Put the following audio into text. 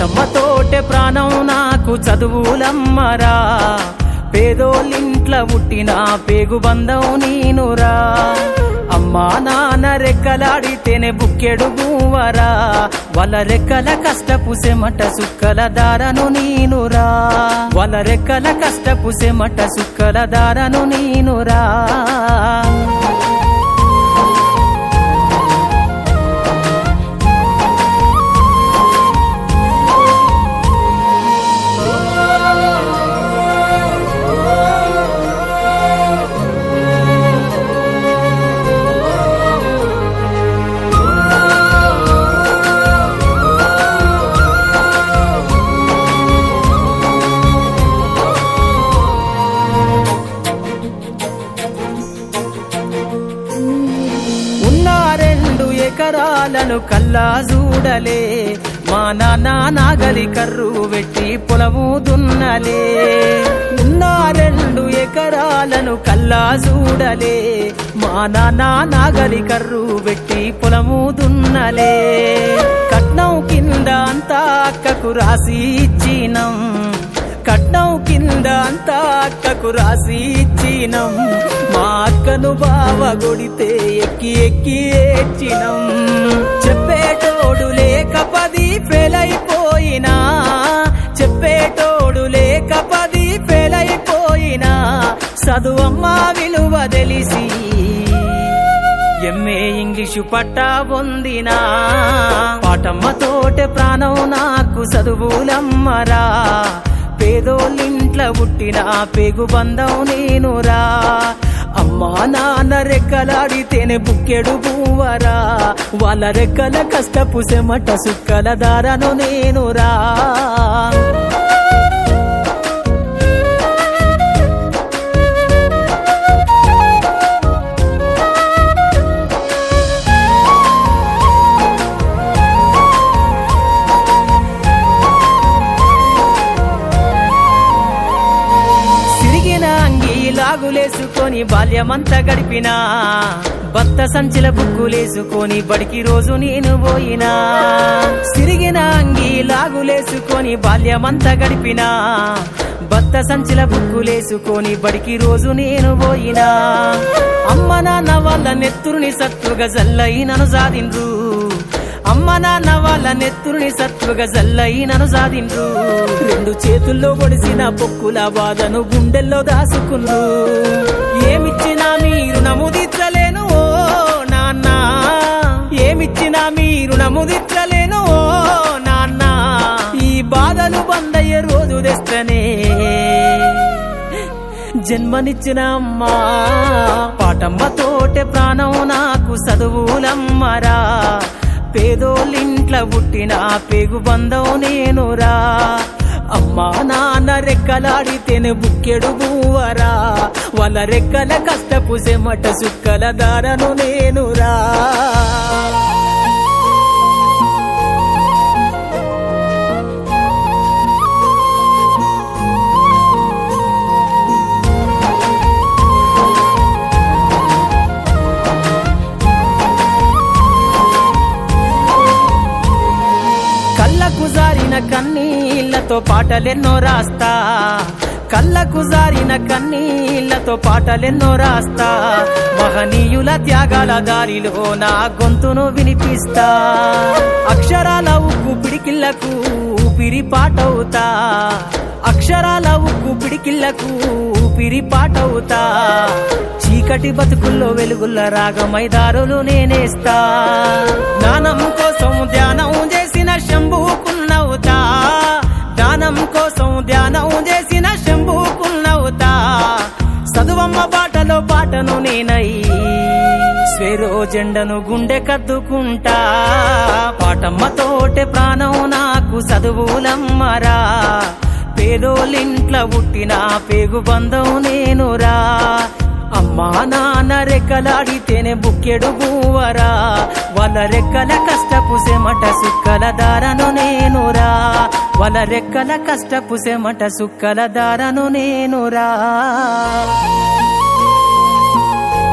పాటమ్మతోటే ప్రాణం నాకు చదువులమ్మరా, పేదోళ్ళింట్ల పుట్టిన పేగు బంధం నేనురా. అమ్మా నాన్న రెక్కలాడితేనే బుక్కెడు గువ్వరా, వాళ్ళ రెక్కల కష్టపు సెమట సుక్కల దారను నేనురా, వాళ్ళ రెక్కల కష్టపు సెమట సుక్కల దారను నేనురా. ఎకరాలను కల్లా చూడలే, మా నాన్న నాగలి కర్రు వెట్టి పొలము దున్నలే. ఉన్న 2 ఎకరాలను కల్లా చూడలే, మా నాన్న నాగలి కర్రు వెట్టి పొలము దున్నలే. కట్నం కింద అంతా అక్కకు రాసి ఇచ్చినం, కట్నం కింద అంతా అక్కకు రాసి ఇచ్చినం. మా అక్కను బావ కొడితే ఎక్కి ఎక్కి ఏడ్చినం. చెప్పేటోడు లేక 10 ఫెయిల్ అయిపోయినా, చెప్పేటోడు లేక 10 ఫెయిల్ అయిపోయినా, చదువమ్మ విలువ తెలిసి ఎంఏ ఇంగ్లీషు పట్టా పొందినా. పాటమ్మతోటే ప్రాణం నాకు చదువులమ్మరా, పేదోళ్ళింట్ల పుట్టిన పేగు బంధం నేనురా. అమ్మా నాన్న రెక్కలాడితేనే బుక్కెడు పువ్వరా, వాళ్ళ రెక్కల కష్టపు సెమట సుక్కల దారను నేనురా. లాగులేసుకొని బాల్యమంతా గడిపినా, బత్త సంచిల బుక్కులేసుకొని బడికి రోజు నేను పోయినా. సిరిగిన అంగి లాగులేసుకొని బాల్యమంతా గడిపినా, బత్త సంచిల బుక్కులేసుకొని బడికి రోజు నేను పోయినా. అమ్మ నాన్న వాళ్ళ నెత్తురుని సత్తుగా జల్లయి నన్ను సాధిండ్రు, అమ్మ నాన్న వాళ్ళ నెత్తురుని సత్తుగా జల్లయి నన్ను సాధిండ్రు. 2 చేతుల్లో పొడిసిన పొక్కుల బాధను గుండెల్లో దాసుకుండ్రు. ఏమిచ్చినా మీరు నముదిచ్చలేను ఓ నాన్న, ఏమిచ్చినా మీరు నముదిచ్చలేను ఓ నాన్న. ఈ బాధలు బందయ్యే రోజు తెస్తనే జన్మనిచ్చిన అమ్మా, పాటమ్మతోటే ప్రాణం నాకు చదువులమ్మరా, పేదోళ్ళింట్ల పుట్టిన పేగు బంధం నేనురా. అమ్మా నాన్న రెక్కలాడితేనే బుక్కెడు పువ్వరా, వాళ్ళ రెక్కల కష్టపు సెమట సుక్కల దారను నేనురా. కళ్ళకు జారిన కన్నీళ్లతో పాటలెన్నో రాస్తా, కళ్ళకు జారిన కన్నీళ్లతో పాటలెన్నో రాస్తా. మహనీయుల త్యాగాల దారిలో నా గొంతును వినిపిస్తా. అక్షరాల ఉక్కు పిడికిళ్లకు ఊపిరి పాటవుతా, అక్షరాల ఉక్కు పిడికిళ్లకు ఊపిరి పాటవుతా. చీకటి బతుకుల్లో వెలుగుల్ల రాగమై దారులు నేనేస్తా. జ్ఞానం కోసం ధ్యానం చేసిన శంభుకున్నవుతా, జ్ఞానం కోసం ధ్యానం చేసిన శంభుకున్నవుతా. చదువమ్మ బాటలో పాటను నేనై స్వేరో జెండను గుండె కద్దుకుంటా. పాటమ్మతోటే ప్రాణం నాకు చదువులమ్మరా, పేదోళ్ళింట్ల పుట్టిన పేగు బంధం నేనురా. అమ్మా నాన్న రెక్కలాడితేనే బుక్కెడు పువ్వరా, వాళ్ళ రెక్కల కష్టపు సెమట సుక్కల దారను నేనురా, వాళ్ళ రెక్కల కష్టపు సెమట సుక్కల దారను నేనురా.